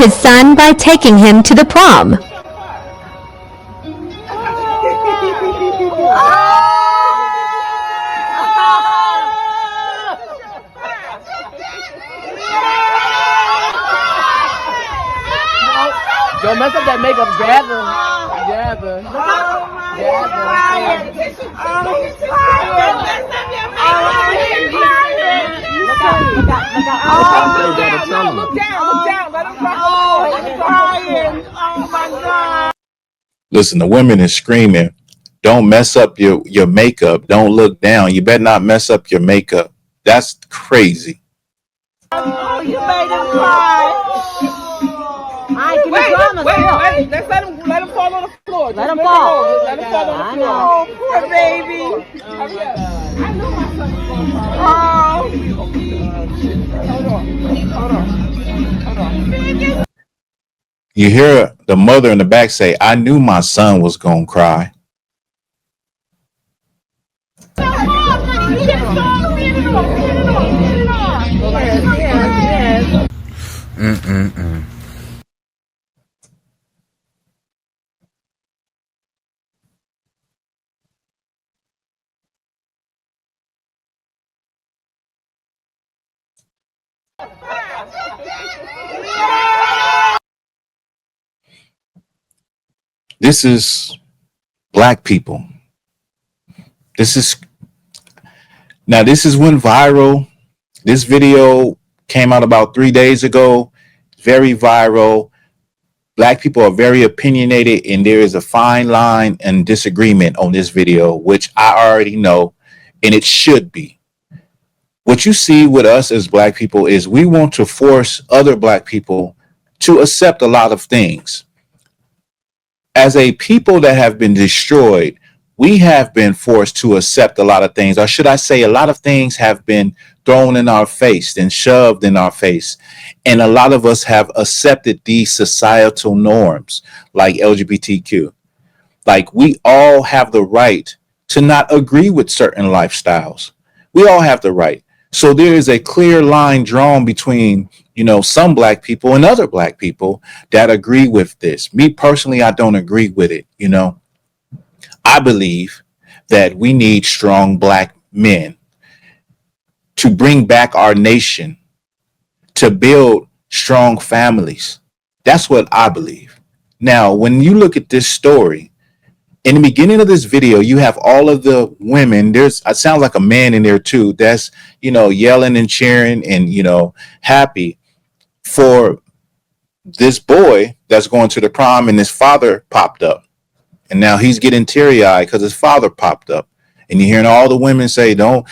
his son by taking him to the prom. Don't mess up that makeup, gather. Look down. Let him cry. He's crying. Oh my God. Listen, the women is screaming, don't mess up your makeup. Don't look down. You better not mess up your makeup. That's crazy. Oh, you made him cry. Wait. Let's let him fall on the floor. Let him fall. Let him fall on the floor. Oh, poor baby. I know my son was going to cry. Hold on. You hear the mother in the back say, I knew my son was going to cry. This is black people. This went viral. This video came out about 3 days ago. Very viral. Black people are very opinionated, and there is a fine line and disagreement on this video, which I already know, and it should be. What you see with us as black people is we want to force other black people to accept a lot of things. As a people that have been destroyed, we have been forced to accept a lot of things, or should I say a lot of things have been thrown in our face and shoved in our face. And a lot of us have accepted these societal norms like LGBTQ. Like, we all have the right to not agree with certain lifestyles. We all have the right. So there is a clear line drawn between, some black people and other black people that agree with this. Me personally, I don't agree with it. I believe that we need strong black men to bring back our nation, to build strong families. That's what I believe. Now, when you look at this story, in the beginning of this video, you have all of the women. It sounds like a man in there too. That's, yelling and cheering and, happy for this boy that's going to the prom, and his father popped up. And now he's getting teary-eyed because his father popped up. And you're hearing all the women say, don't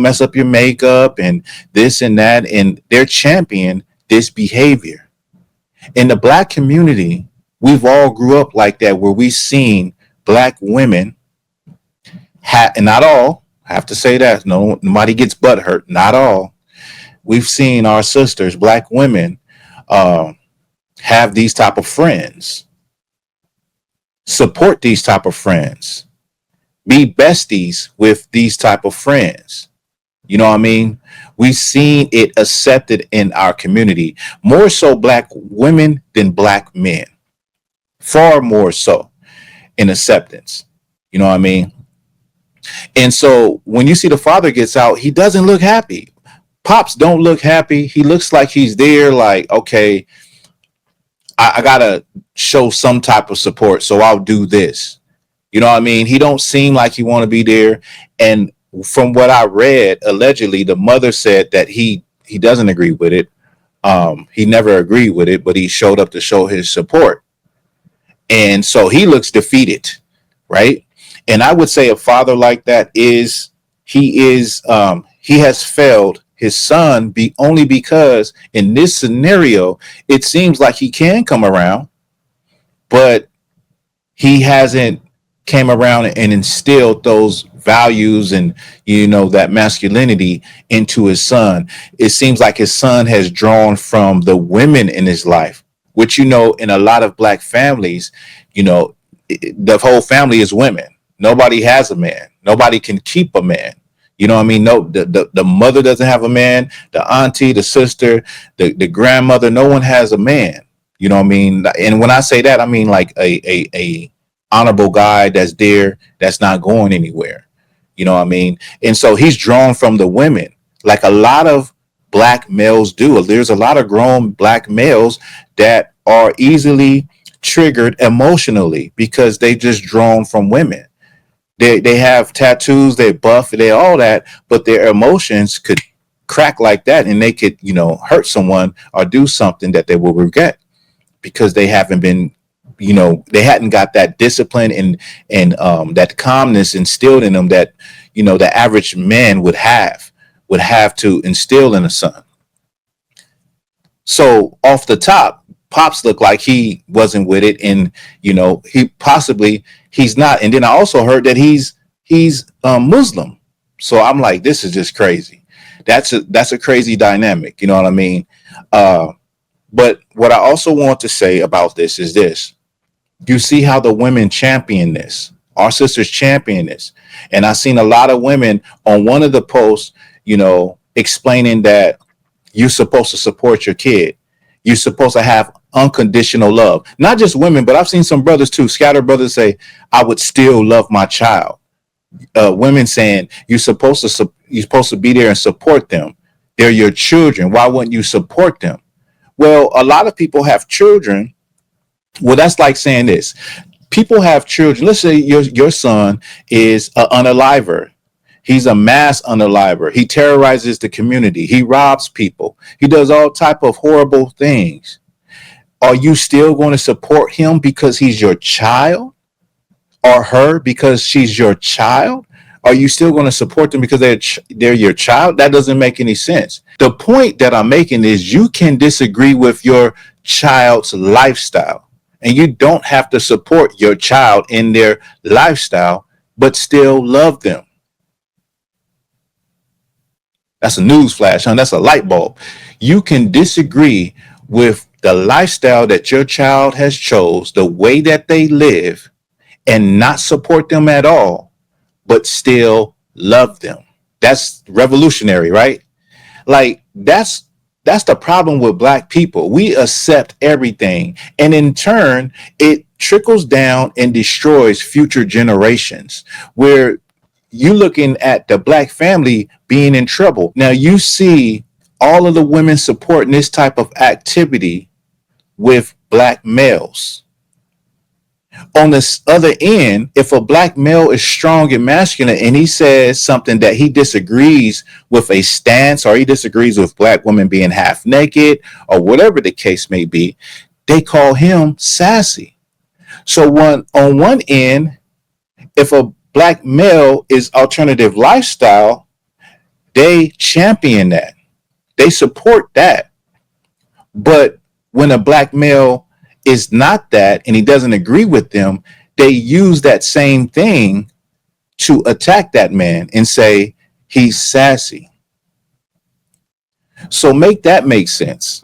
mess up your makeup and this and that. And they're championing this behavior. In the black community, we've all grew up like that, where we've seen black women, and not all, I have to say that, nobody gets butt hurt, not all. We've seen our sisters, black women, have these type of friends, support these type of friends, be besties with these type of friends. You know what I mean? We've seen it accepted in our community, more so black women than black men, far more so in acceptance. You know what I mean? And so when you see the father gets out, he doesn't look happy. Pops don't look happy. He looks like he's there like, okay, I gotta show some type of support, so I'll do this. You know what I mean? He don't seem like he want to be there. And from what I read, allegedly, the mother said that he doesn't agree with it. He never agreed with it, but he showed up to show his support. And so he looks defeated, right? And I would say a father like that he has failed his son only because in this scenario, it seems like he can come around, but he hasn't came around and instilled those values and, that masculinity into his son. It seems like his son has drawn from the women in his life, which, in a lot of black families, the whole family is women. Nobody has a man. Nobody can keep a man. You know what I mean? No, the mother doesn't have a man, the auntie, the sister, the grandmother, no one has a man. You know what I mean? And when I say that, I mean like a honorable guy that's there, that's not going anywhere. You know what I mean? And so he's drawn from the women, like a lot of black males do. There's a lot of grown black males that are easily triggered emotionally because they just drawn from women. They have tattoos, they buff, they all that, but their emotions could crack like that, and they could, hurt someone or do something that they will regret because they haven't been, they hadn't got that discipline and that calmness instilled in them that, the average man would have to instill in a son. So off the top, Pops looked like he wasn't with it, and he's not. And then I also heard that he's Muslim. So I'm like, this is just crazy. That's a crazy dynamic. You know what I mean? But what I also want to say about this is this: you see how the women champion this. Our sisters champion this, and I've seen a lot of women on one of the posts, explaining that you're supposed to support your kid. You're supposed to have unconditional love. Not just women, but I've seen some brothers too, scattered brothers say, I would still love my child. Women saying you're supposed to be there and support them. They're your children. Why wouldn't you support them? Well, a lot of people have children. Well, that's like saying this. People have children. Let's say your son is an unaliver. He's a mass unaliver. He terrorizes the community. He robs people. He does all type of horrible things. Are you still going to support him because he's your child, or her because she's your child? Are you still going to support them because they're your child? That doesn't make any sense. The point that I'm making is you can disagree with your child's lifestyle, and you don't have to support your child in their lifestyle, but still love them. That's a news flash, huh? That's a light bulb. You can disagree with the lifestyle that your child has chose, the way that they live, and not support them at all, but still love them. That's revolutionary, right? Like that's the problem with black people. We accept everything, and in turn, it trickles down and destroys future generations, where you looking at the black family being in trouble. Now you see all of the women supporting this type of activity with black males. On this other end, if a black male is strong and masculine and he says something that he disagrees with a stance, or he disagrees with black women being half naked, or whatever the case may be, they call him sassy. So on one end, if a black male is alternative lifestyle, they champion that. They support that. But when a black male is not that and he doesn't agree with them, they use that same thing to attack that man and say he's sassy. So make that make sense.